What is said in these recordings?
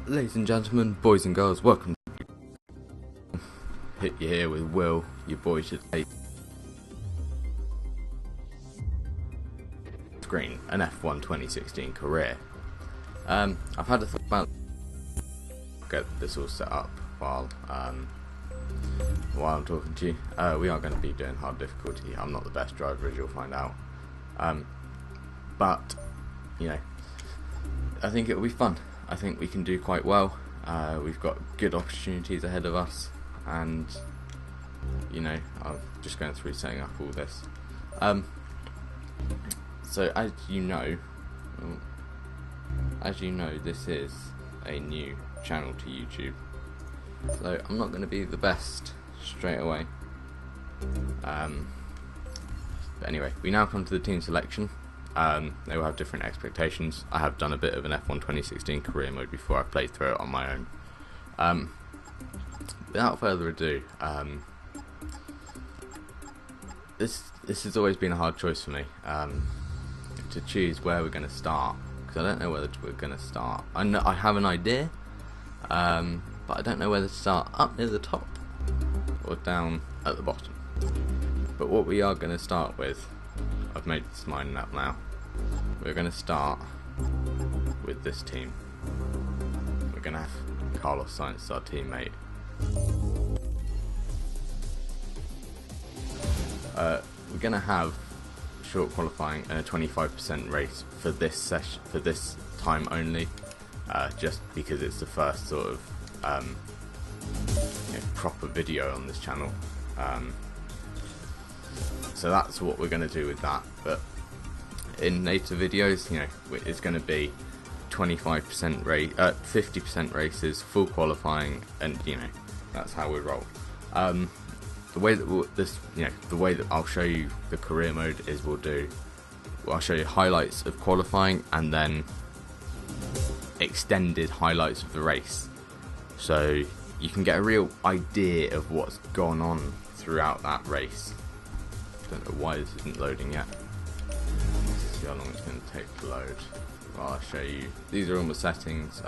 Ladies and gentlemen, boys and girls, welcome. Hit you here with Will, your boy should take screen, an F1 2016 career. I've had a thought about get this all set up while I'm talking to you. We are going to be doing hard difficulty. I'm not the best driver, as you'll find out. But you know, I think it'll be fun. I think we can do quite well. We've got good opportunities ahead of us, and you know, I'm just going through setting up all this. So as you know, this is a new channel to YouTube. So I'm not going to be the best straight away. But anyway, we now come to the team selection. They will have different expectations. I have done a bit of an F1 2016 career mode before. I've played through it on my own. Without further ado, this has always been a hard choice for me, to choose where we're going to start, because I don't know whether we're going to start. I have an idea, but I don't know whether to start up near the top or down at the bottom. But what we are going to start with, I've made this mind up now. We're going to start with this team. We're going to have Carlos Sainz as our teammate. We're going to have short qualifying and a 25% race for this session, for this time only, just because it's the first sort of proper video on this channel. So that's what we're going to do with that. But in later videos, you know, it's going to be 25% race, 50% races, full qualifying, and you know, that's how we roll. The way that the way that I'll show you the career mode is I'll show you highlights of qualifying and then extended highlights of the race, so you can get a real idea of what's gone on throughout that race. Don't know why this isn't loading yet. Let's see how long it's going to take to load. Well, I'll show you. These are all my settings.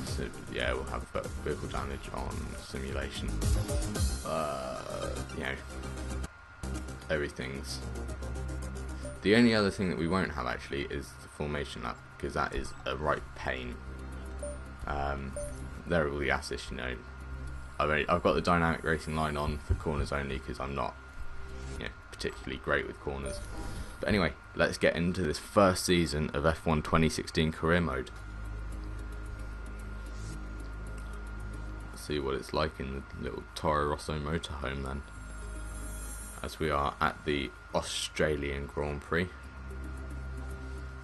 So yeah, we'll have vehicle damage on simulation. You know, everything's. The only other thing that we won't have actually is the formation lap, because that is a right pain. There are all the assists, you know. I've got the dynamic racing line on for corners only, because I'm not, you know, particularly great with corners. But anyway, let's get into this first season of F1 2016 career mode. Let's see what it's like in the little Toro Rosso motorhome then, as we are at the Australian Grand Prix.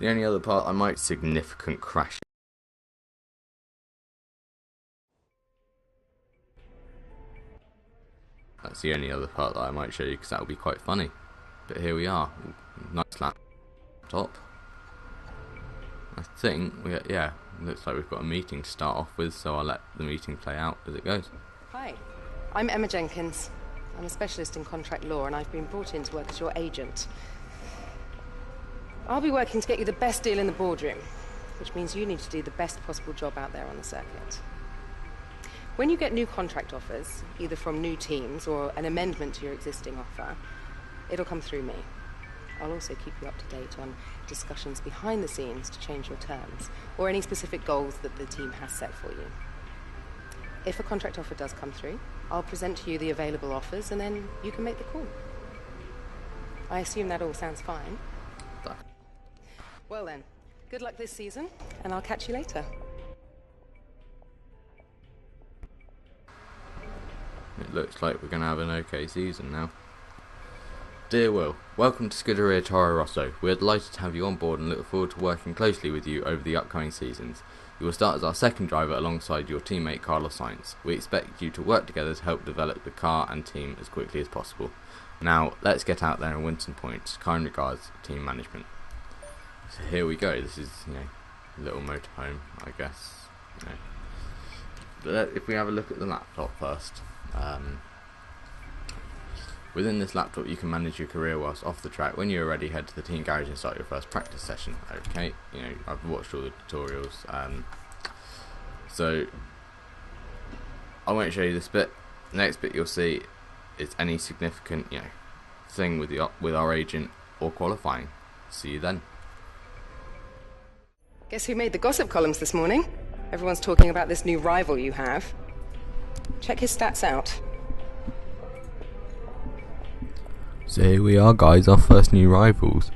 The only other part I might significant crash. That's the only other part that I might show you, because that will be quite funny. But here we are. Nice lap top. I think looks like we've got a meeting to start off with, so I'll let the meeting play out as it goes. Hi, I'm Emma Jenkins. I'm a specialist in contract law, and I've been brought in to work as your agent. I'll be working to get you the best deal in the boardroom, which means you need to do the best possible job out there on the circuit. When you get new contract offers, either from new teams or an amendment to your existing offer, it'll come through me. I'll also keep you up to date on discussions behind the scenes to change your terms, or any specific goals that the team has set for you. If a contract offer does come through, I'll present to you the available offers, and then you can make the call. I assume that all sounds fine? Well then, good luck this season, and I'll catch you later. It looks like we're going to have an okay season now. Dear Will, welcome to Scuderia Toro Rosso. We are delighted to have you on board and look forward to working closely with you over the upcoming seasons. You will start as our second driver alongside your teammate Carlos Sainz. We expect you to work together to help develop the car and team as quickly as possible. Now, let's get out there and win some points. Kind regards, team management. So here we go. This is, you know, a little motorhome, I guess. You know. But if we have a look at the laptop first. Within this laptop you can manage your career whilst off the track. When you're ready, head to the team garage and start your first practice session. Okay, I've watched all the tutorials, so I won't show you this bit. The next bit you'll see is any significant thing with our agent or qualifying. See you then. Guess who made the gossip columns this morning? Everyone's talking about this new rival you have. Check his stats out. So here we are, guys, our first new rivals.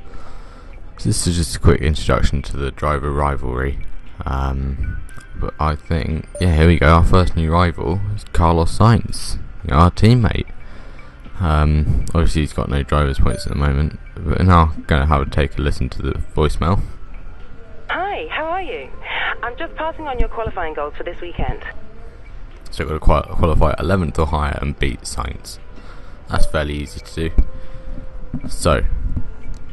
So this is just a quick introduction to the driver rivalry. But I think, here we go, our first new rival is Carlos Sainz, our teammate. Obviously he's got no driver's points at the moment, but now I'm going to take a listen to the voicemail. Hi, how are you? I'm just passing on your qualifying goals for this weekend. So we've got to qualify 11th or higher and beat Sainz. That's fairly easy to do. So,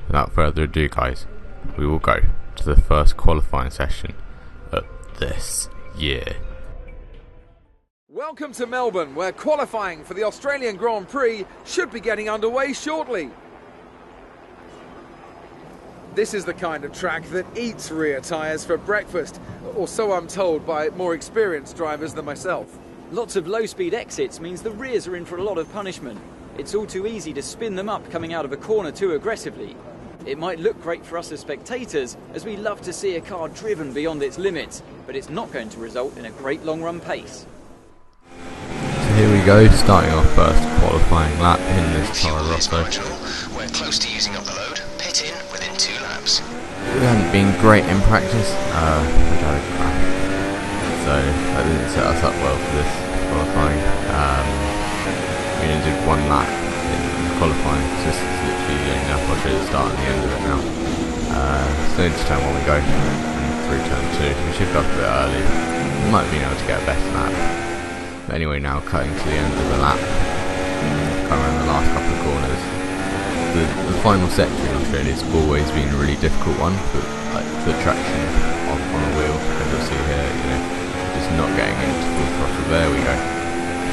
without further ado, guys, we will go to the first qualifying session of this year. Welcome to Melbourne, where qualifying for the Australian Grand Prix should be getting underway shortly. This is the kind of track that eats rear tyres for breakfast, or so I'm told by more experienced drivers than myself. Lots of low-speed exits means the rears are in for a lot of punishment. It's all too easy to spin them up coming out of a corner too aggressively. It might look great for us as spectators, as we love to see a car driven beyond its limits, but it's not going to result in a great long-run pace. So here we go, starting our first qualifying lap in this Toro Rosso. We're close to using up the load. Pit in within 2 laps. We haven't been great in practice, we had a crash, so that didn't set us up well for this qualifying. We only did 1 lap in qualifying, so this is literally the only lap. I'll show you the start and the end of it now. So into turn 1 we go, and through turn 2. We should go up a bit early. We might have been able to get a better lap. But anyway, now cutting to the end of the lap, coming around the last couple of corners. The final sector in Australia has always been a really difficult one, but the traction off on a wheel, as you'll see here, just not getting into full throttle. There we go.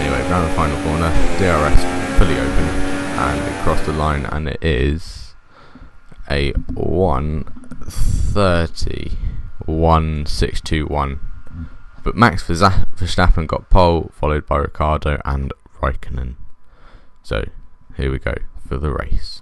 Anyway, around the final corner, DRS fully open, and it crossed the line, and it is a 1:30.1621. But Max Verstappen got pole, followed by Ricciardo and Raikkonen. So here we go for the race.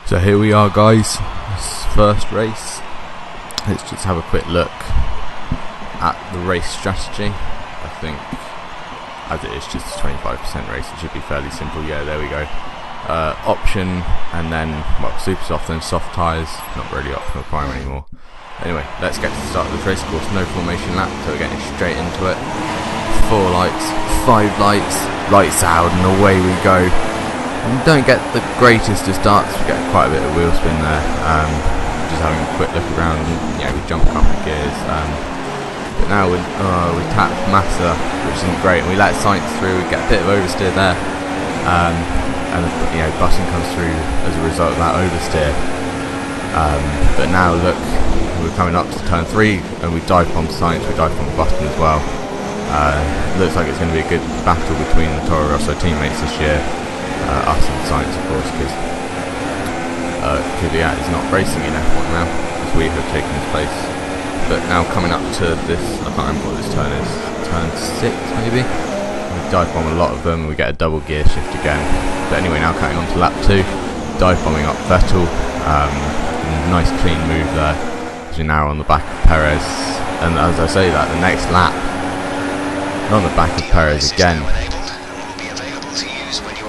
So here we are, guys, this first race. Let's just have a quick look at the race strategy. I think, as it is just a 25% race, it should be fairly simple. Yeah, there we go. Option, and then, super soft, then soft tyres. Not really optional prime anymore. Anyway, let's get to the start of the race. Of course, no formation lap, so we're getting straight into it. 4 lights, 5 lights, lights out, and away we go. We don't get the greatest of starts, we get quite a bit of wheel spin there. Just having a quick look around, and, we jump a couple of gears. But now we tap Massa, which isn't great, and we let Sainz through. We get a bit of oversteer there, and Button comes through as a result of that oversteer. But now look, we're coming up to turn 3, and we dive bomb Sainz, we dive bomb Button as well. Looks like it's going to be a good battle between the Toro Rosso teammates this year. Us and Sainz, of course, because Kvyat is not racing in F1 now, as we have taken his place. But now coming up to this, I can't remember what this turn is, turn 6 maybe? We dive bomb a lot of them, and we get a double gear shift again. But anyway, now cutting on to lap 2, dive bombing up Vettel, nice clean move there, as we're now on the back of Perez. And as I say that, the next lap, we're on the back of Perez again.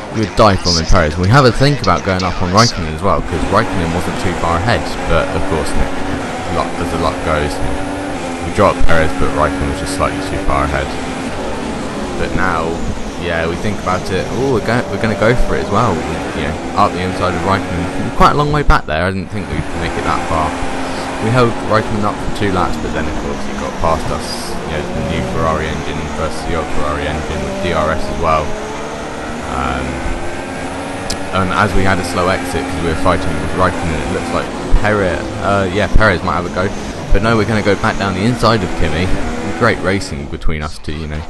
We would dive bombing Perez. We have a think about going up on Raikkonen as well, because Raikkonen wasn't too far ahead, but of course, as the luck goes, we dropped Perez, but Raikkonen was just slightly too far ahead. But now yeah, we think about it. Oh, we're going to go for it as well. You know, up the inside of Raikkonen, quite a long way back there. I didn't think we'd make it that far. We held Raikkonen up for 2 laps, but then of course he got past us. You know, the new Ferrari engine versus the old Ferrari engine with DRS as well. And as we had a slow exit because we were fighting with Raikkonen, it looks like Perez might have a go. But no, we're going to go back down the inside of Kimi. Great racing between us two, you know,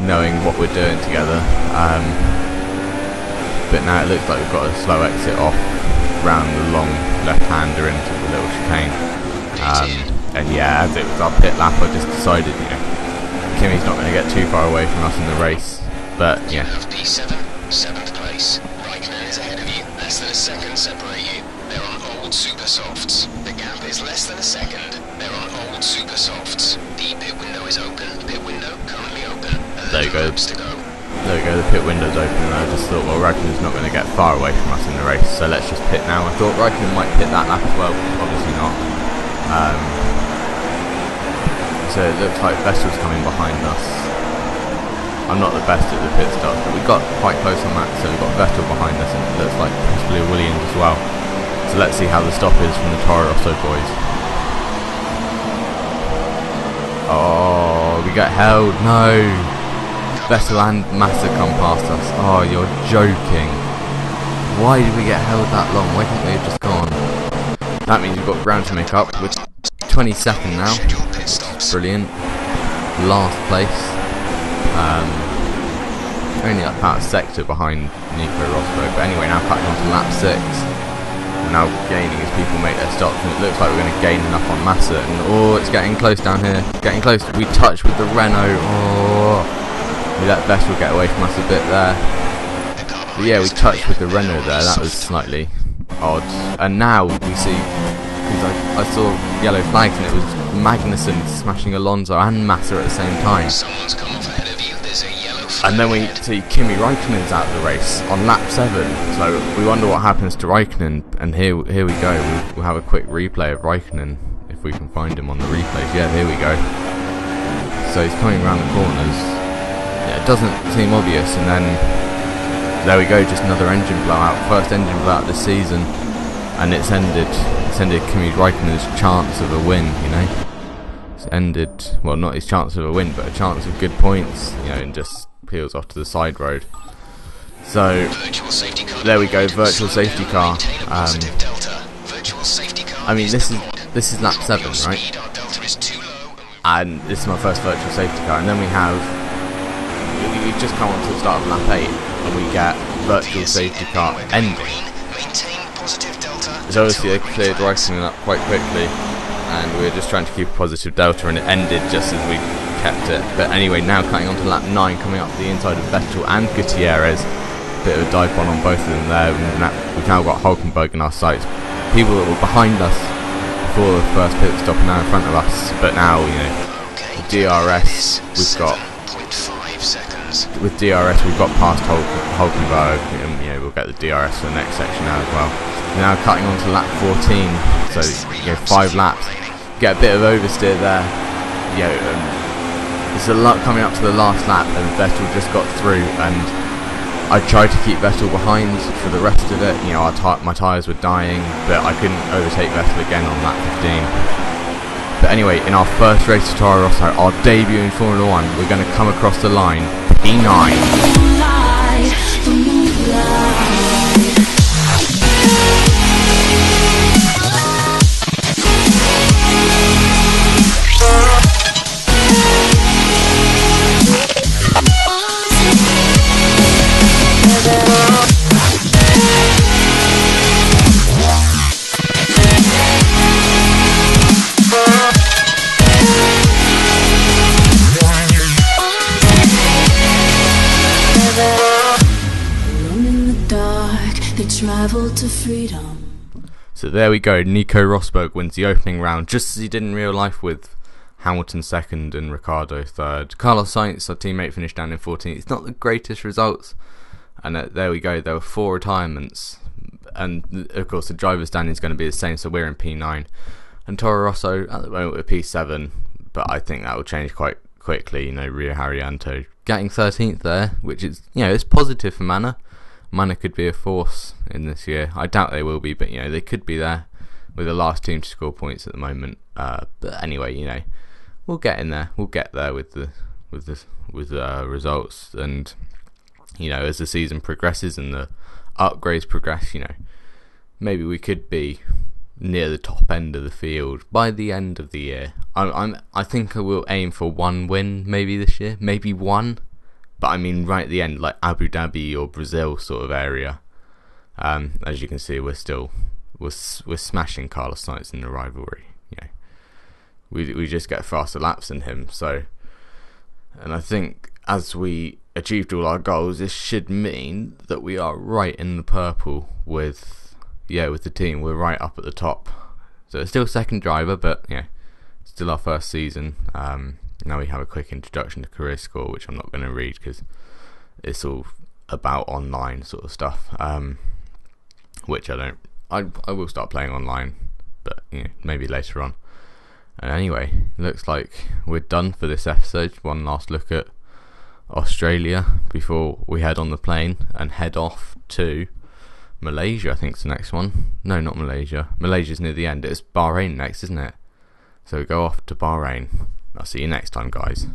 knowing what we're doing together. But now it looks like we've got a slow exit off round the long left-hander into the little chicane. And yeah, as it was our pit lap, I just decided, you know, Kimi's not going to get too far away from us in the race. But yeah. You have P7, 7th place. Raikkonen is ahead of you. Less than a second separate you. They're on old super softs. The gap is less than a second. They're on old super softs. The pit window is open. Pit window currently open. There you go. To go. There we go, the pit window's open, and I just thought, well, Raikkonen's not going to get far away from us in the race, so let's just pit now. I thought Raikkonen might pit that lap as well, obviously not. So it looks like Vettel's coming behind us. I'm not the best at the pit stops, but we got quite close on that, so we've got Vettel behind us, and it looks like possibly Williams as well. So let's see how the stop is from the Toro Rosso boys. Oh, we get held, no! Vettel and Massa come past us. Oh, you're joking. Why did we get held that long? Why couldn't we have just gone? That means we've got ground to make up. We're 22nd now. Brilliant. Last place. Only about a sector behind Nico Rosberg. But anyway, now cutting on to lap 6. We're now gaining as people make their stops. And it looks like we're going to gain enough on Massa. And oh, it's getting close down here. Getting close. We touch with the Renault. Oh. We let Vettel get away from us a bit there. But yeah, we touched with the Renault there, that was slightly odd. And now we see, because I saw yellow flags and it was Magnussen smashing Alonso and Massa at the same time. And then we see Kimi Raikkonen's out of the race on lap 7. So we wonder what happens to Raikkonen, and here we go. We'll have a quick replay of Raikkonen, if we can find him on the replays. Yeah, here we go. So he's coming around the corners. It doesn't seem obvious, and then there we go, just another engine blowout, first engine blowout this season, and it's ended Kimi Raikkonen's chance of a win, you know. It's ended, well, not his chance of a win, but a chance of good points, you know, and just peels off to the side road. So there we go, virtual safety car. I mean, this is lap 7, right? And this is my first virtual safety car, and then we just come on to the start of lap 8 and we get virtual safety car ending. So obviously they cleared Raikkonen up quite quickly, and we were just trying to keep a positive delta, and it ended just as we kept it. But anyway, now cutting on to lap 9, coming up the inside of Vettel and Gutierrez. Bit of a dive on both of them there. We've now got Hulkenberg in our sights. People that were behind us before the first pit stop are now in front of us. But now, you know, DRS, we've got past Hulkenberg, and you know, we'll get the DRS for the next section now as well. We're now cutting on to lap 14, so you know, 5 laps. Get a bit of oversteer there. You know, there's a lot coming up to the last lap, and Vettel just got through, and I tried to keep Vettel behind for the rest of it. You know, my tyres were dying, but I couldn't overtake Vettel again on lap 15. But anyway, in our first race to Toro Rosso, our debut in Formula 1, we're going to come across the line P9. To freedom. So there we go, Nico Rosberg wins the opening round, just as he did in real life, with Hamilton 2nd and Ricciardo 3rd. Carlos Sainz, our teammate, finished down in 14th. It's not the greatest results, and there we go, there were 4 retirements, and of course the driver's standing is going to be the same, so we're in P9, and Toro Rosso at the moment we're P7, but I think that will change quite quickly. You know, Rio Haryanto getting 13th there, which is, you know, it's positive for Mana. Mana could be a force in this year. I doubt they will be, but you know, they could be there. We're the last team to score points at the moment. But anyway, you know, we'll get in there. We'll get there with the results, and you know, as the season progresses and the upgrades progress, you know, maybe we could be near the top end of the field by the end of the year. I think I will aim for 1 win maybe this year, maybe 1, but I mean right at the end, like Abu Dhabi or Brazil sort of area. As you can see, we're smashing Carlos Sainz in the rivalry. You know, we just get faster laps than him. So, and I think as we achieved all our goals, this should mean that we are right in the purple with the team. We're right up at the top. So it's still second driver, but yeah, still our first season. Now we have a quick introduction to career score, which I'm not going to read because it's all about online sort of stuff. Which I will start playing online, but you know, maybe later on. And anyway, looks like we're done for this episode. One last look at Australia before we head on the plane and head off to Malaysia. I think it's the next one. No, not Malaysia. Malaysia's near the end. It's Bahrain next, isn't it? So we go off to Bahrain. I'll see you next time, guys.